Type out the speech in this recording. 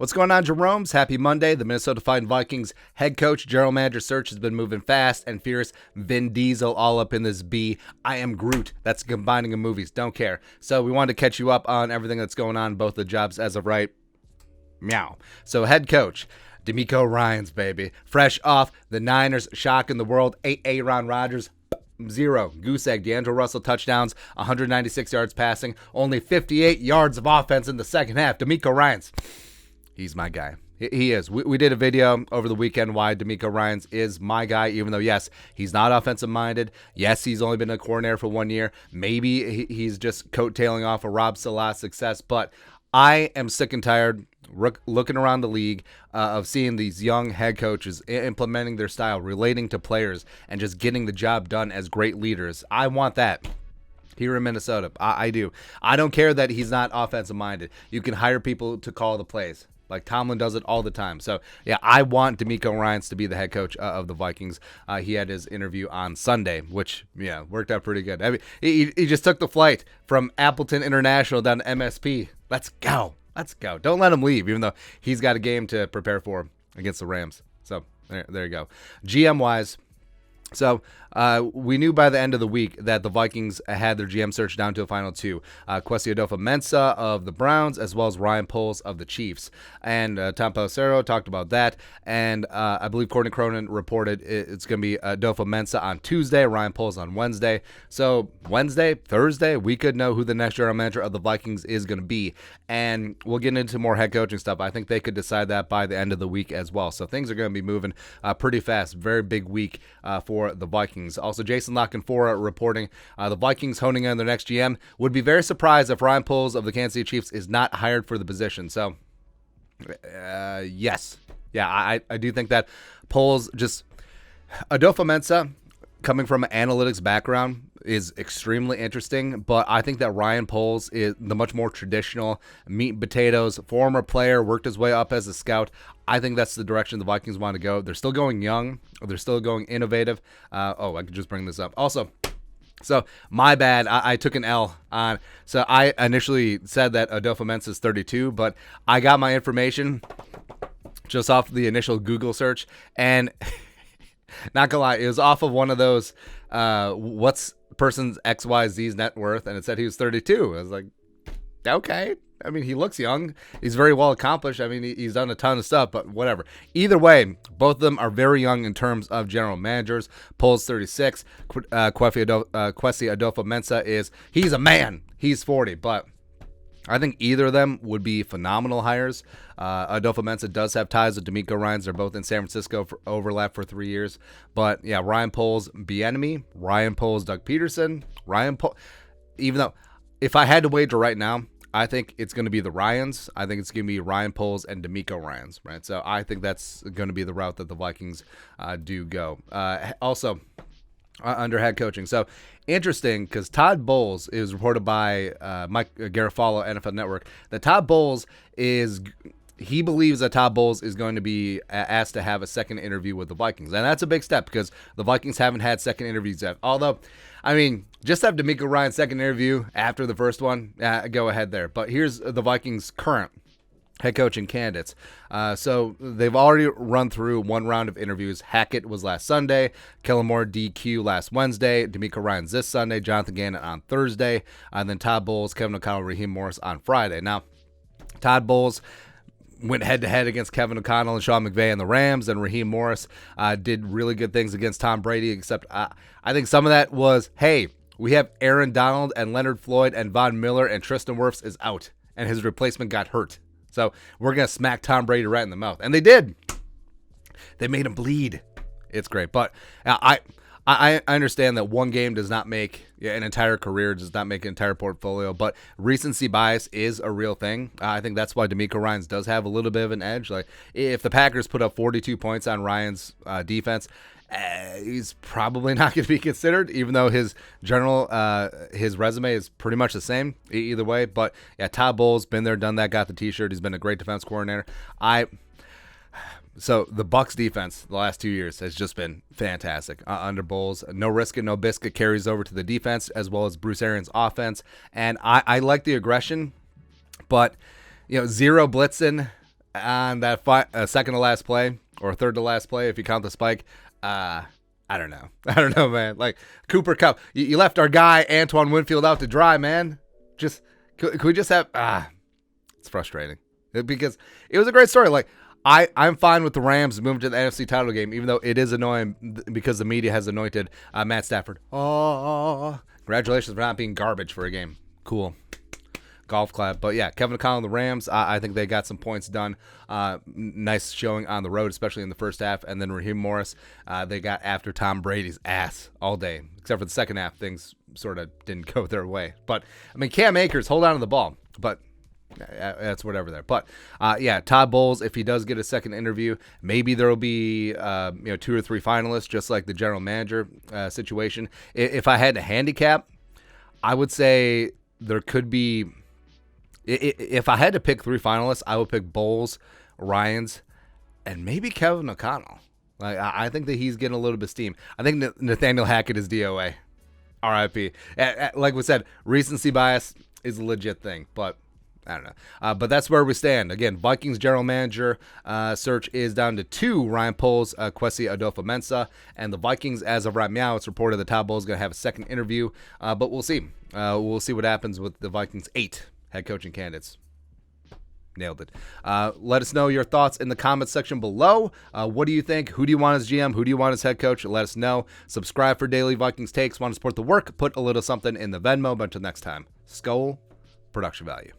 What's going on, Jerome's? Happy Monday. The Minnesota Vikings head coach, general manager search has been moving fast and fierce. Vin Diesel all up in this B. I am Groot. That's combining of movies. Don't care. So we wanted to catch you up on everything that's going on, both the jobs as of right. Meow. So head coach, DeMeco Ryans, baby. Fresh off the Niners shocking the world. 8 Aaron Rodgers. 0. Goose egg. D'Angelo Russell touchdowns, 196 yards passing, only 58 yards of offense in the second half. DeMeco Ryans, he's my guy. He is. We did a video over the weekend why DeMeco Ryans is my guy, even though, yes, he's not offensive minded. Yes, he's only been a coordinator for 1 year. Maybe he's just coattailing off of Rob Saleh's success, but I am sick and tired looking around the league of seeing these young head coaches implementing their style, relating to players, and just getting the job done as great leaders. I want that here in Minnesota. I do. I don't care that he's not offensive minded. You can hire people to call the plays. Like Tomlin does it all the time. So, yeah, I want DeMeco Ryans to be the head coach of the Vikings. He had his interview on Sunday, which, yeah, worked out pretty good. I mean, he just took the flight from Appleton International down to MSP. Let's go. Let's go. Don't let him leave, even though he's got a game to prepare for against the Rams. So, there you go. GM-wise, so we knew by the end of the week that the Vikings had their GM search down to a final two. Kwesi Adofo-Mensah of the Browns, as well as Ryan Poles of the Chiefs. And Tom Pelissero talked about that. And I believe Courtney Cronin reported it's going to be Adofo-Mensah on Tuesday, Ryan Poles on Wednesday. So Wednesday, Thursday, we could know who the next general manager of the Vikings is going to be. And we'll get into more head coaching stuff. I think they could decide that by the end of the week as well. So things are going to be moving pretty fast. Very big week for the Vikings. Also, Jason Lockenfora reporting the Vikings honing in their next GM. Would be very surprised if Ryan Poles of the Kansas City Chiefs is not hired for the position. So, yes. Yeah, I do think that Poles just... Adofo-Mensah, coming from an analytics background, is extremely interesting, but I think that Ryan Poles is the much more traditional meat and potatoes, former player, worked his way up as a scout. I think that's the direction the Vikings want to go. They're still going young. They're still going innovative. I could just bring this up. Also, so my bad, I took an L on. So I initially said that Adofo-Mensah is 32, but I got my information just off the initial Google search, and not gonna lie, it was off of one of those, what's person's XYZ's net worth, and it said he was 32. I was like, okay. I mean, he looks young. He's very well accomplished. I mean, he's done a ton of stuff, but whatever. Either way, both of them are very young in terms of general managers. Poles 36. Kwesi Adofo-Mensah he's a man. He's 40, but I think either of them would be phenomenal hires. Adofo-Mensah does have ties with DeMeco Ryans. They're both in San Francisco for overlap for 3 years. But yeah, Ryan Poles, Bieniemy, Ryan Poles, Doug Peterson, even though if I had to wager right now, I think it's going to be the Ryans. I think it's going to be Ryan Poles and DeMeco Ryans, right? So I think that's going to be the route that the Vikings do go. Also, under head coaching. So interesting, because Todd Bowles is reported by Mike Garafolo, NFL Network, that Todd Bowles he believes that Todd Bowles is going to be asked to have a second interview with the Vikings. And that's a big step because the Vikings haven't had second interviews yet. Although, I mean, just have DeMeco Ryans' second interview after the first one, go ahead there. But here's the Vikings' current head coaching candidates. So they've already run through one round of interviews. Hackett was last Sunday, Kellen Moore DQ last Wednesday, DeMeco Ryans this Sunday, Jonathan Gannon on Thursday, and then Todd Bowles, Kevin O'Connell, Raheem Morris on Friday. Now, Todd Bowles went head-to-head against Kevin O'Connell and Sean McVay and the Rams, and Raheem Morris did really good things against Tom Brady, except I think some of that was, hey, we have Aaron Donald and Leonard Floyd and Von Miller, and Tristan Wirfs is out, and his replacement got hurt. So we're going to smack Tom Brady right in the mouth. And they did. They made him bleed. It's great. But I understand that one game does not make an entire career, does not make an entire portfolio, but recency bias is a real thing. I think that's why DeMeco Ryans does have a little bit of an edge. Like, if the Packers put up 42 points on Ryans' defense, he's probably not going to be considered, even though his resume is pretty much the same either way. But yeah, Todd Bowles, been there, done that, got the t-shirt. He's been a great defense coordinator. So the Bucs defense the last 2 years has just been fantastic under Bowles. No risk and no biscuit carries over to the defense, as well as Bruce Arians' offense. And I like the aggression, but zero blitzing. on that second to last play or third to last play, if you count the spike, I don't know. I don't know, man. Like Cooper Kupp, you left our guy Antoine Winfield out to dry, man. Just could we just have? It's frustrating because it was a great story. Like I'm fine with the Rams moving to the NFC title game, even though it is annoying because the media has anointed Matt Stafford. Oh, congratulations for not being garbage for a game. Cool. Golf clap. But yeah, Kevin O'Connell and the Rams, I think they got some points done. Nice showing on the road, especially in the first half. And then Raheem Morris, they got after Tom Brady's ass all day. Except for the second half, things sort of didn't go their way. But, I mean, Cam Akers, hold on to the ball. But that's whatever there. But, yeah, Todd Bowles, if he does get a second interview, maybe there will be 2 or 3 finalists, just like the general manager situation. If I had to handicap, I would say there could be... If I had to pick 3 finalists, I would pick Bowles, Ryans, and maybe Kevin O'Connell. Like I think that he's getting a little bit of steam. I think Nathaniel Hackett is DOA. RIP. Like we said, recency bias is a legit thing, but I don't know. But that's where we stand. Again, Vikings general manager search is down to 2, Ryan Poles, Kwesi Adofo-Mensah, and the Vikings, as of right now, it's reported that Todd Bowles is going to have a second interview, but we'll see. We'll see what happens with the Vikings' 8 head coaching candidates. Nailed it. Let us know your thoughts in the comments section below. What do you think? Who do you want as GM? Who do you want as head coach? Let us know. Subscribe for daily Vikings takes. Want to support the work? Put a little something in the Venmo. But until next time, Skull Production Value.